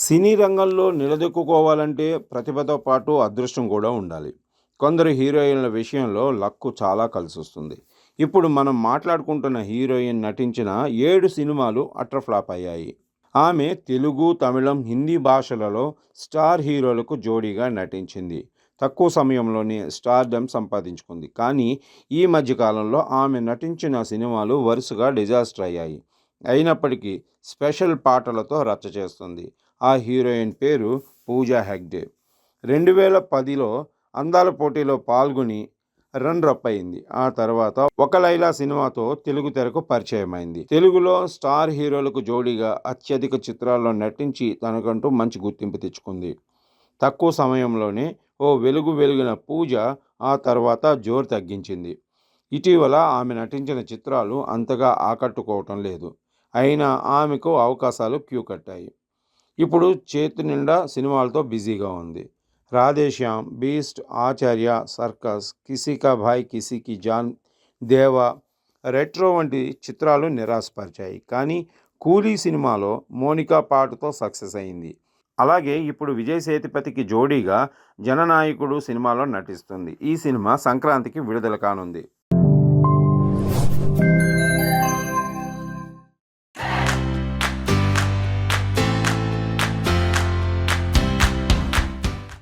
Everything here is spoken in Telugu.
సినీ రంగంలో నిలదొక్కుకోవాలంటే ప్రతిభతో పాటు అదృష్టం కూడా ఉండాలి. కొందరు హీరోయిన్ల విషయంలో లక్కు చాలా కలిసొస్తుంది. ఇప్పుడు మనం మాట్లాడుకుంటున్న హీరోయిన్ నటించిన 7 సినిమాలు అట్టర్ ఫ్లాప్ అయ్యాయి. ఆమె తెలుగు, తమిళం, హిందీ భాషలలో స్టార్ హీరోలకు జోడీగా నటించింది. తక్కువ సమయంలోనే స్టార్డమ్ సంపాదించుకుంది. కానీ ఈ మధ్య కాలంలో ఆమె నటించిన సినిమాలు వరుసగా డిజాస్టర్ అయ్యాయి. అయినప్పటికీ స్పెషల్ పాటలతో రచ్చ చేస్తుంది. ఆ హీరోయిన్ పేరు పూజా హెగ్డే. 2010లో అందాల పోటీలో పాల్గొని రన్నరప్ అయింది. ఆ తర్వాత ఒక లైలా సినిమాతో తెలుగు తెరకు పరిచయమైంది. తెలుగులో స్టార్ హీరోలకు జోడీగా అత్యధిక చిత్రాల్లో నటించి తనకంటూ మంచి గుర్తింపు తెచ్చుకుంది. తక్కువ సమయంలోనే ఓ వెలుగు వెలిగిన పూజ ఆ తర్వాత జోరు తగ్గించింది. ఇటీవల ఆమె నటించిన చిత్రాలు అంతగా ఆకట్టుకోవటం లేదు. అయినా ఆమెకు అవకాశాలు క్యూ కట్టాయి. ఇప్పుడు చేతి నిండా సినిమాలతో బిజీగా ఉంది. రాధేశ్యామ్, బీస్ట్, ఆచార్య, సర్కస్, కిసీ కా భాయ్ కిసీ కి జాన్, దేవా, రెట్రో వంటి చిత్రాలు నిరాశపరిచాయి. కానీ కూలీ సినిమాలో మోనికా పాటతో సక్సెస్ అయింది. అలాగే ఇప్పుడు విజయ్ సేతుపతికి జోడీగా జననాయకుడు సినిమాలో నటిస్తుంది. ఈ సినిమా సంక్రాంతికి విడుదల కానుంది.